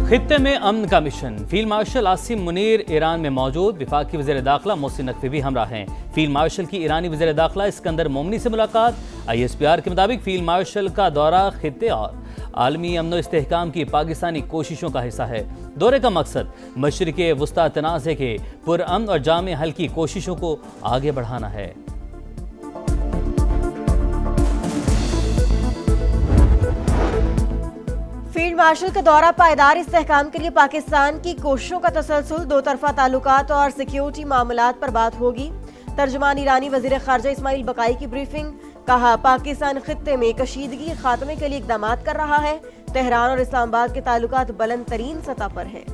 खित्ते में अमन का mission. Field marshal Asim Munir Iran में मौजूद। वफाकी वज़ीर दाखिला मोहसिन नकवी भी हमरा हैं। फील्ड मार्शल की ईरानी वज़ीर दाखिला इस्कंदर मोमनी से मुलाकात। ISPR के मुताबिक फील्ड मार्शल का दौरा खित्ते और आलमी अमन व इस्तेहकाम की पाकिस्तानी कोशिशों का हिस्सा है। दौरे का मकसद मशरिक़ वुस्ता तनाज़े के पुरअमन और जामे हल की कोशिशों को आगे बढ़ाना है। फील्ड मार्शल का दौरा पायदार इस्तेहकाम के लिए पाकिस्तान की कोशिशों का तसलसल, दो तरफा ताल्लुकात और सिक्योरिटी मामलात पर बात होगी। तर्जुमान ईरानी वज़ीर ख़ारजा इस्माइल बकाई की ब्रीफिंग। कहा, पाकिस्तान खित्ते में कशीदगी खात्मे के लिए इक़दाम कर रहा है। तेहरान और इस्लामाबाद के ताल्लुकात बुलंद तरीन सतह पर हैं।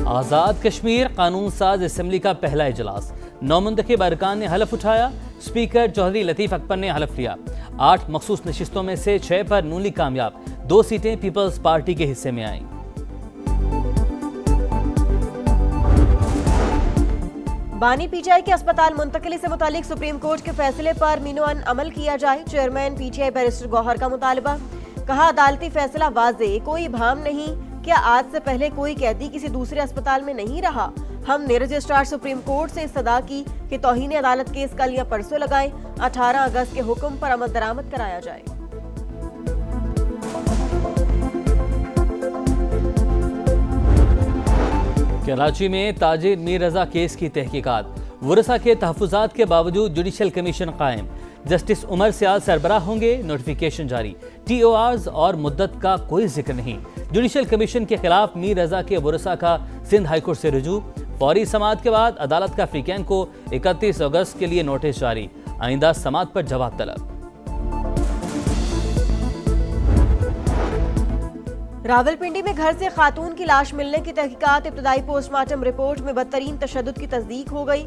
आज़ाद कश्मीर कानून साज असम्बली का पहला इजलास। नौमुंतखब अरकान ने हलफ उठाया। स्पीकर चौधरी लतीफ़ अकबर ने हलफ लिया। 8 मखसूस नशिस्तों में से 6 पर नून लीग कामयाब। 2 सीटें पीपल्स पार्टी के हिस्से में आईं। बानी PTI के अस्पताल मुंतकिली से मुतालिक सुप्रीम कोर्ट के फैसले पर मीनोअन अमल किया जाए। चेयरमैन PTI बैरिस्टर गौहर का मुतालबा। कहा, अदालती फैसला वाज़े, कोई भाम नहीं। क्या आज से पहले कोई कैदी किसी दूसरे अस्पताल में नहीं रहा? हमने रजिस्ट्रार सुप्रीम कोर्ट से इस्तदा की कि तौहीन अदालत केस कल या परसों लगाएं। 18 अगस्त के हुक्म पर अमल दरामद कराया जाए। कराची में ताजिर मीर रजा केस की तहकीकात। वरसा के तहफ़्फ़ुज़ात के बावजूद जुडिशल कमीशन कायम। जस्टिस उमर सियाल सरबराह होंगे। नोटिफिकेशन जारी। TORs और मुद्दत का कोई जिक्र नहीं। जुडिशल कमीशन के खिलाफ मीर रजा के वरसा का सिंध हाईकोर्ट से रुजू। फौरी समाअत के बाद अदालत का फ्रीकैन को 31 अगस्त के लिए नोटिस जारी। आइंदा समाअत पर जवाब तलब। रावलपिंडी में घर से खातून की लाश मिलने की तहकीकात। इब्तदाई पोस्टमार्टम रिपोर्ट में बदतरीन तशद्दुद की तस्दीक हो गई।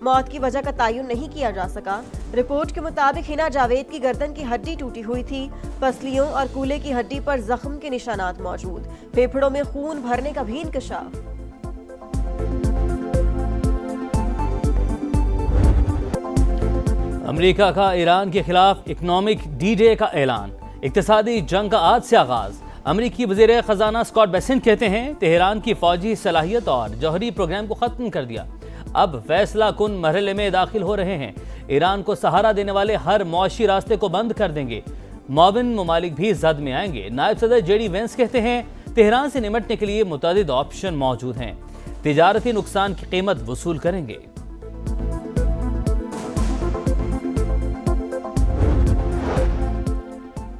मौत की वजह का तयन नहीं किया जा सका। रिपोर्ट के मुताबिक हिना जावेद की गर्दन की हड्डी टूटी हुई थी। पसलियों और कूल्हे की हड्डी पर जख्म के निशानात मौजूद। फेफड़ों में खून भरने का भी इंकशाफ। अमेरिका का ईरान के खिलाफ इकोनॉमिक D-Day का ऐलान। इक्तिसादी जंग का आज से आगाज। अमेरिकी वज़ीर ख़जाना स्कॉट बेसेंट कहते हैं, तेहरान की फौजी सलाहियत और जौहरी प्रोग्राम को ख़त्म कर दिया। अब फैसला कुन मरहले में दाखिल हो रहे हैं। ईरान को सहारा देने वाले हर मुआशी रास्ते को बंद कर देंगे। मौविन ममालिक भी जद में आएंगे। नायब सदर JD वेंस कहते हैं, तेहरान से निमटने के लिए मुतअद्दिद ऑप्शन मौजूद हैं। तिजारती नुकसान की कीमत वसूल करेंगे।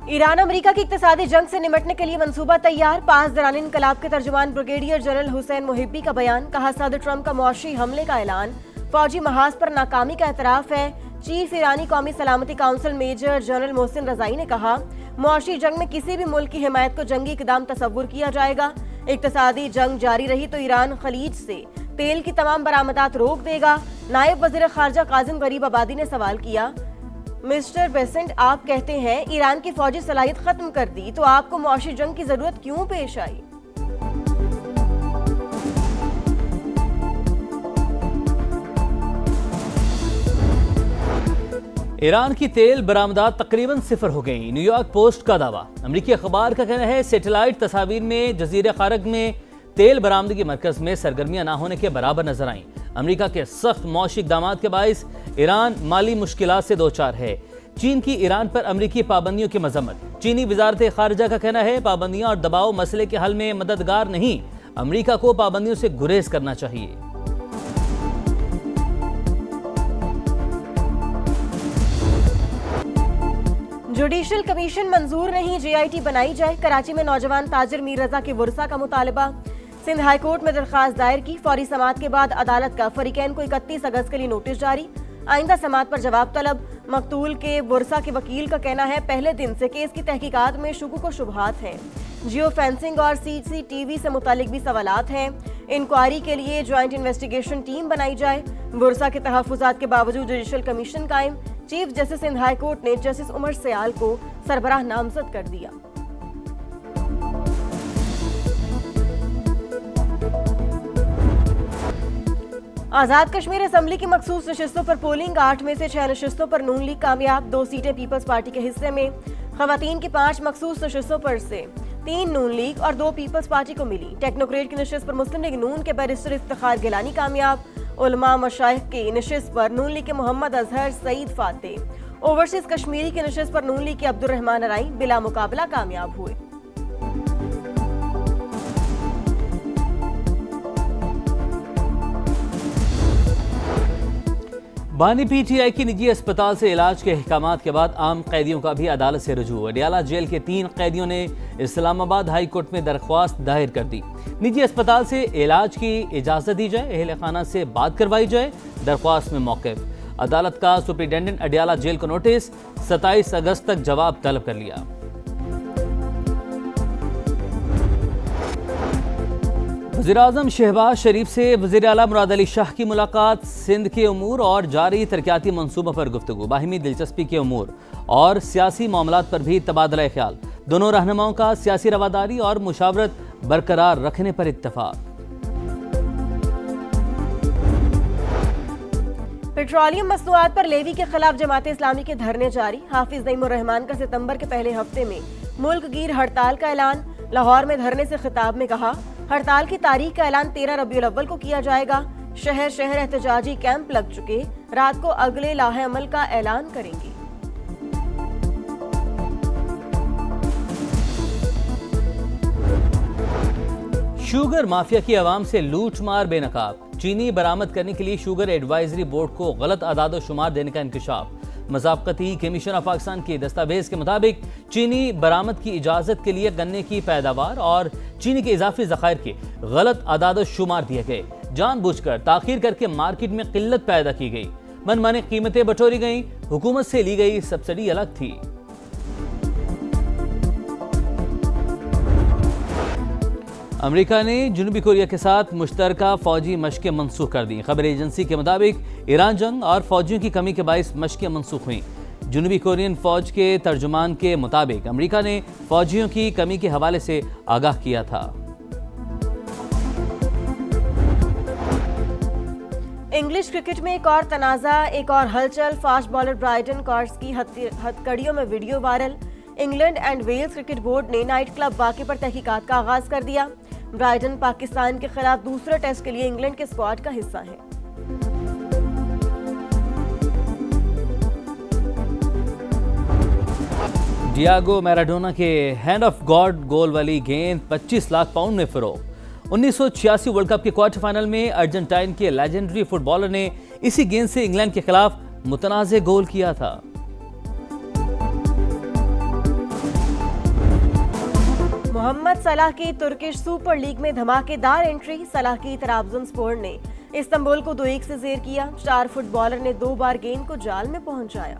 ईरान अमेरिका की इक्तिसादी जंग से निमटने के लिए मंसूबा तैयार। 5 दौरान इनकलाब के तर्जुमान ब्रिगेडियर जनरल हुसैन मुहिब्बी का बयान। कहा, सदर ट्रंप का मुआशी हमले का ऐलान फौजी महाज पर नाकामी का एतराफ है। चीफ ईरानी कौमी सलामती काउंसिल मेजर जनरल मोहसिन रजाई ने कहा, मुआशी जंग में किसी भी मुल्क की हिमायत को जंगी इकदाम तसव्वुर किया जाएगा। इक्तिसादी जंग जारी रही तो ईरान खलीज से तेल की तमाम बरामदात रोक देगा। नायब वज़ीर ख़ारजा काजिम गरीब आबादी ने सवाल किया, मिस्टर बेसेंट, आप कहते हैं ईरान की फौजी सलाहियत खत्म कर दी, तो आपको मुआशी जंग की जरूरत क्यों पेश आई? ईरान की तेल बरामदात तकरीबन 0 हो गई। न्यूयॉर्क पोस्ट का दावा। अमेरिकी अखबार का कहना है, सैटेलाइट तस्वीर में जजीरे खारग में तेल बरामदगी मरकज में सरगर्मियां ना होने के बराबर नजर आईं। अमेरिका के सख्त मौशी इक़दामात के बाइस ईरान माली मुश्किलात से दो चार है। चीन की ईरान पर अमेरिकी पाबंदियों की मजम्मत। चीनी वजारत खारजा का कहना है, पाबंदियां और दबाव मसले के हल में मददगार नहीं। अमेरिका को पाबंदियों से गुरेज करना चाहिए। जुडिशल कमीशन मंजूर नहीं, JIT बनाई जाए। कराची में नौजवान ताजिर मीर रजा के वरसा का मुतालबा। सिंध हाईकोर्ट में दरखास्त दायर की। फौरी समाअत के बाद अदालत का फरीकैन को 31 अगस्त के लिए नोटिस जारी। आइंदा समाअत पर जवाब तलब। मकतूल के वरसा के वकील का कहना है, पहले दिन से केस की तहकीकात में शुकूक व शुबहात हैं। जियो फेंसिंग और CCTV से मुतालिक भी सवालात हैं। इंक्वायरी के लिए ज्वाइंट इन्वेस्टिगेशन टीम बनाई जाए। वरसा के तहफ़्फ़ुज़ात के बावजूद जुडिशल कमीशन कायम। Chief justice Sindh high court ने जस्टिस उमर सियाल को सरबराह नामजद कर दिया। आजाद कश्मीर असेंबली की मखसूस नशिस्तों पर पोलिंग, 8 में से 6 नशिस्तों पर नून लीग कामयाब, 2 सीटें पीपल्स पार्टी के हिस्से में। खवातीन की 5 मखसूस नशिस्तों पर से 3 नून लीग और 2 पीपल्स पार्टी को मिली। टेक्नोक्रेट की नशिस्त पर मुस्लिम लीग नून के बैरिस्टर इफ्तिखार गिलानी कामयाब। उलमा मशाइख की नशिस्त पर नून लीग के मोहम्मद अजहर सईद फाते, ओवरसीज कश्मीरी की नशिस्त पर नून लीग के अब्दुल रहमान अराई बिला मुकाबला कामयाब हुए। बानी पीटीआई की निजी अस्पताल से इलाज के अहकामात के बाद आम कैदियों का भी अदालत से रुजू। अडियाला जेल के 3 कैदियों ने इस्लामाबाद हाई कोर्ट में दरख्वास्त दायर कर दी। निजी अस्पताल से इलाज की इजाज़त दी जाए, अहले खाना से बात करवाई जाए। दरख्वास्त में मौक़िफ़, अदालत का सुप्रिटेंडेंट अडियाला जेल को नोटिस, 27 अगस्त तक जवाब तलब कर लिया। वज़ीर-ए-आज़म शहबाज शरीफ से वज़ीर आला मुराद अली शाह की मुलाकात, सिंध के उमूर और जारी तरक्याती मंसूबों पर गुफ्तगू, बाहिमी दिलचस्पी के उमूर और सियासी मामलात पर भी तबादला ख्याल। दोनों रहनुमाओं का सियासी रवादारी और मुशावरत बरकरार रखने पर इत्तफाक। पेट्रोलियम मसनूआत पर लेवी के खिलाफ जमात इस्लामी के धरने जारी। हाफिज नईमुर रहमान का सितंबर के पहले हफ्ते में मुल्क गिर हड़ताल का ऐलान। लाहौर में धरने से खिताब में कहा, हड़ताल की तारीख का ऐलान 13 रबीउल अव्वल को किया जाएगा। शहर शहर एहतजाजी कैंप लग चुके, रात को अगले लाहे अमल का ऐलान करेंगे। शुगर माफिया की आवाम से लूट मार बेनकाब। चीनी बरामद करने के लिए शुगर एडवाइजरी बोर्ड को गलत आदाद शुमार देने का इंकशाफ। मज़ाक़ती कमीशन ऑफ पाकिस्तान के दस्तावेज के मुताबिक चीनी बरामद की इजाज़त के लिए गन्ने की पैदावार और चीनी के इजाफी ज़खायर के गलत आदाद शुमार दिए गए। जानबूझकर ताख़ीर करके मार्केट में किल्लत पैदा की गई, मनमानी कीमतें बटोरी गई, हुकूमत से ली गई सब्सिडी अलग थी। अमेरिका ने जनूबी कोरिया के साथ मुश्तरका फौजी मशक़ें मनसूख कर दी। खबर एजेंसी के मुताबिक ईरान जंग और फौजियों की कमी के बाइस मशक़ें मनसूख हुई। जनूबी कोरियन फौज के तर्जुमान के मुताबिक अमेरिका ने फौजियों की कमी के हवाले से आगाह किया था। इंग्लिश क्रिकेट में एक और तनाज़ा, एक और हलचल। फास्ट बॉलर ब्राइडन कॉर्स की हथकड़ियों में video viral. England and Wales cricket board ने नाइट क्लब वाक़े पर तहकीकात का आगाज कर दिया। ब्राइडन पाकिस्तान के खिलाफ दूसरे टेस्ट के लिए इंग्लैंड के स्क्वाड का हिस्सा है। डियागो मैराडोना के हैंड ऑफ गॉड गोल वाली गेंद 25 लाख पाउंड में फरोख्त। 1986 वर्ल्ड कप के क्वार्टर फाइनल में अर्जेंटाइन के लेजेंडरी फुटबॉलर ने इसी गेंद से इंग्लैंड के खिलाफ मुतनाज़े गोल किया था। मोहम्मद सलाह की तुर्किश सुपर लीग में धमाकेदार एंट्री। सलाह की ट्राब्जोनस्पोर ने इस्तांबुल को 2-1 से ज़ेर किया। स्टार फुटबॉलर ने 2 बार गेंद को जाल में पहुंचाया।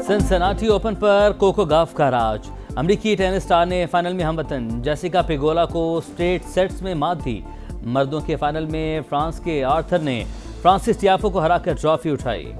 सिनसिनाटी ओपन पर कोको गॉफ का राज। अमेरिकी टेनिस स्टार ने फाइनल में हमवतन जेसिका पेगोला को स्ट्रेट सेट्स में मात दी। मर्दों के फाइनल में फ्रांस के आर्थर ने फ्रांसिस टियाफो को हराकर ट्रॉफी उठाई।